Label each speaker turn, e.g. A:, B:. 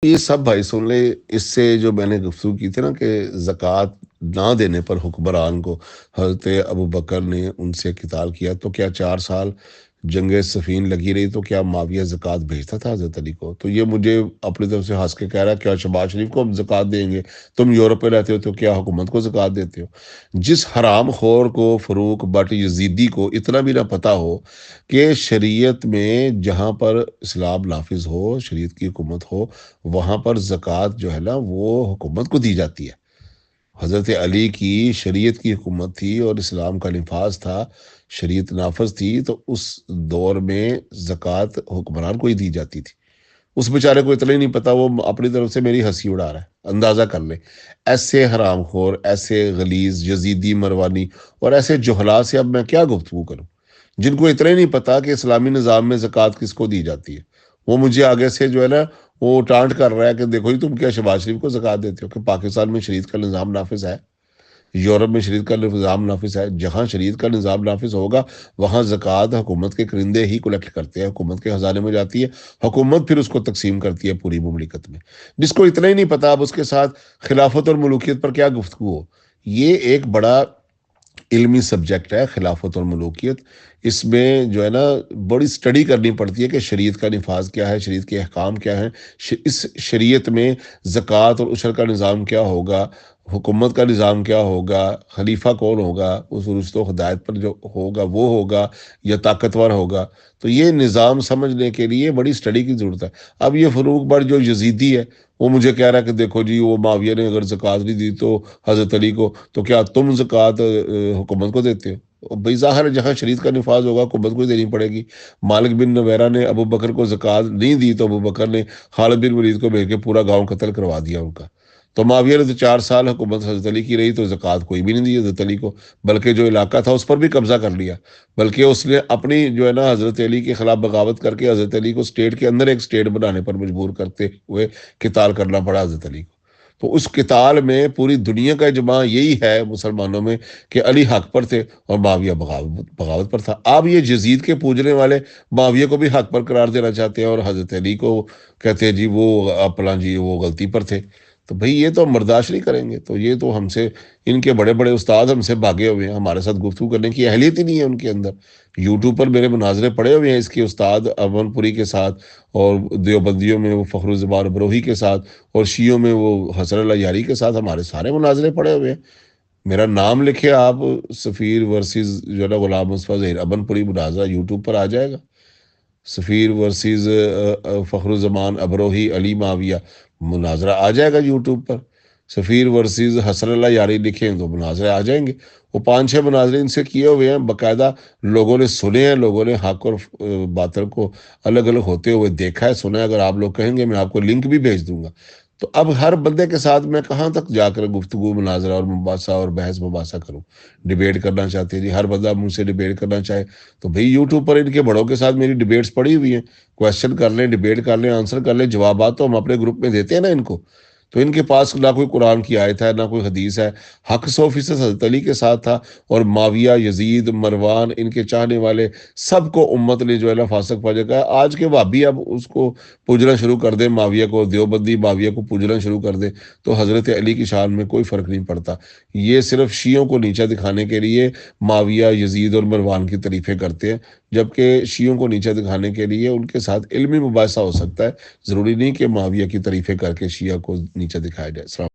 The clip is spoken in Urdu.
A: یہ سب بھائی سن لے، اس سے جو میں نے گفتگو کی تھی نا کہ زکوٰۃ نہ دینے پر حکمران کو حضرت ابو بکر نے ان سے قتال کیا، تو کیا 4 سال جنگ صفین لگی رہی تو کیا معاویہ زکوٰۃ بھیجتا تھا حضرت علی کو؟ تو یہ مجھے اپنی طرف سے ہنس کے کہہ رہا ہے کیا شہباز شریف کو ہم زکوٰۃ دیں گے؟ تم یورپ میں رہتے ہو تو کیا حکومت کو زکوٰۃ دیتے ہو؟ جس حرام خور کو، فروخ بٹ یزیدی کو اتنا بھی نہ پتا ہو کہ شریعت میں جہاں پر اسلام نافذ ہو، شریعت کی حکومت ہو، وہاں پر زکوٰۃ جو ہے نا وہ حکومت کو دی جاتی ہے۔ حضرت علی کی شریعت کی حکومت تھی اور اسلام کا نفاذ تھا، شریعت نافذ تھی، تو اس دور میں زکوٰۃ حکمران کو ہی دی جاتی تھی۔ اس بیچارے کو اتنا ہی نہیں پتا، وہ اپنی طرف سے میری ہنسی اڑا رہا ہے، اندازہ کر لے۔ ایسے حرام خور، ایسے غلیظ یزیدی مروانی اور ایسے جہلا سے اب میں کیا گفتگو کروں، جن کو اتنا ہی نہیں پتا کہ اسلامی نظام میں زکوٰۃ کس کو دی جاتی ہے۔ وہ مجھے آگے سے جو ہے نا وہ ٹانٹ کر رہا ہے کہ دیکھو جی تم کیا شہباز شریف کو زکوٰۃ دیتے ہو، کہ پاکستان میں شریعت کا نظام نافذ ہے، یورپ میں شریعت کا نظام نافذ ہے۔ جہاں شریعت کا نظام نافذ ہوگا وہاں زکوٰۃ حکومت کے کرندے ہی کلیکٹ کرتے ہیں، حکومت کے خزانے میں جاتی ہے، حکومت پھر اس کو تقسیم کرتی ہے پوری مملکت میں۔ جس کو اتنا ہی نہیں پتا اب اس کے ساتھ خلافت اور ملوکیت پر کیا گفتگو ہو۔ یہ ایک بڑا علمی سبجیکٹ ہے خلافت اور ملوکیت۔ اس میں جو ہے نا بڑی سٹڈی کرنی پڑتی ہے کہ شریعت کا نفاذ کیا ہے، شریعت کے احکام کیا ہیں، اس شریعت میں زکوٰۃ اور عشر کا نظام کیا ہوگا، حکومت کا نظام کیا ہوگا، خلیفہ کون ہوگا، اس رشت و ہدایت پر جو ہوگا وہ ہوگا یا طاقتور ہوگا۔ تو یہ نظام سمجھنے کے لیے بڑی سٹڈی کی ضرورت ہے۔ اب یہ فروغ بٹ جو یزیدی ہے وہ مجھے کہہ رہا ہے کہ دیکھو جی وہ معاویہ نے اگر زکوٰۃ نہیں دی تو حضرت علی کو، تو کیا تم زکوٰۃ حکومت کو دیتے ہو؟ بھئی ظاہر ہے جہاں شریعت کا نفاذ ہوگا حکومت کو ہی دینی پڑے گی۔ مالک بن نویرہ نے ابو بکر کو زکوٰۃ نہیں دی تو ابو بکر نے خالد بن ولید کو بھیج کے پورا گاؤں قتل کروا دیا ان کا۔ تو معاویہ نے تو 4 سال حکومت حضرت علی کی رہی تو زکوٰۃ کوئی بھی نہیں دی حضرت علی کو، بلکہ جو علاقہ تھا اس پر بھی قبضہ کر لیا، بلکہ اس نے اپنی جو ہے نا حضرت علی کے خلاف بغاوت کر کے حضرت علی کو اسٹیٹ کے اندر ایک اسٹیٹ بنانے پر مجبور کرتے ہوئے قتال کرنا پڑا حضرت علی کو۔ تو اس قتال میں پوری دنیا کا اجماع یہی ہے مسلمانوں میں کہ علی حق پر تھے اور معاویہ بغاوت پر تھا۔ اب یہ یزید کے پوجنے والے معاویہ کو بھی حق پر قرار دینا چاہتے ہیں اور حضرت علی کو کہتے ہیں جی وہ اپنا جی وہ غلطی پر تھے۔ تو بھئی یہ تو ہم برداشت نہیں کریں گے۔ تو یہ تو ہم سے، ان کے بڑے بڑے استاد ہم سے بھاگے ہوئے ہیں، ہمارے ساتھ گفتگو کرنے کی اہلیت ہی نہیں ہے ان کے اندر۔ یوٹیوب پر میرے مناظرے پڑے ہوئے ہیں اس کے استاد امن پوری کے ساتھ، اور دیوبندیوں میں وہ فخر الزمان ابروہی کے ساتھ، اور شیعوں میں وہ حسن اللہ یاری کے ساتھ ہمارے سارے مناظرے پڑے ہوئے ہیں۔ میرا نام لکھے آپ، سفیر ورسز جو ہے نا غلام مصطفیٰ ظہیر امن پوری مناظرہ یوٹیوب پر آ جائے گا۔ سفیر ورسز فخر الزمان ابروہی علی معاویہ مناظرہ آ جائے گا یوٹیوب پر۔ سفیر ورسز حسن اللہ یاری لکھیں تو مناظرے آ جائیں گے۔ وہ 5-6 مناظرے ان سے کیے ہوئے ہیں، باقاعدہ لوگوں نے سنے ہیں، لوگوں نے حق اور باطل کو الگ الگ ہوتے ہوئے دیکھا ہے، سنا ہے۔ اگر آپ لوگ کہیں گے میں آپ کو لنک بھی بھیج دوں گا۔ تو اب ہر بندے کے ساتھ میں کہاں تک جا کر گفتگو، مناظرہ اور مباحثہ اور بحث مباحثہ کروں؟ ڈیبیٹ کرنا چاہتے ہیں جی، ہر بندہ مجھ سے ڈیبیٹ کرنا چاہے تو بھئی یوٹیوب پر ان کے بڑوں کے ساتھ میری ڈیبیٹس پڑی ہوئی ہیں، کویسچن کر لیں، ڈیبیٹ کر لیں، آنسر کر لیں، جوابات تو ہم اپنے گروپ میں دیتے ہیں نا ان کو۔ تو ان کے پاس نہ کوئی قرآن کی آیت ہے، نہ کوئی حدیث ہے۔ حق 100% حضرت علی کے ساتھ تھا، اور معاویہ، یزید، مروان، ان کے چاہنے والے سب کو امت نے جو ہے نا فاسق فاجر کہا۔ آج کے وہابی اب اس کو پوجنا شروع کر دیں معاویہ کو، دیوبندی معاویہ کو پوجنا شروع کر دیں، تو حضرت علی کی شان میں کوئی فرق نہیں پڑتا۔ یہ صرف شیعوں کو نیچا دکھانے کے لیے معاویہ، یزید اور مروان کی تعریفیں کرتے ہیں، جبکہ شیعوں کو نیچا دکھانے کے لیے ان کے ساتھ علمی مباحثہ ہو سکتا ہے۔ ضروری نہیں کہ معاویہ کی تعریفیں کر کے شیعہ کو نیچا دکھایا جائے۔ السلام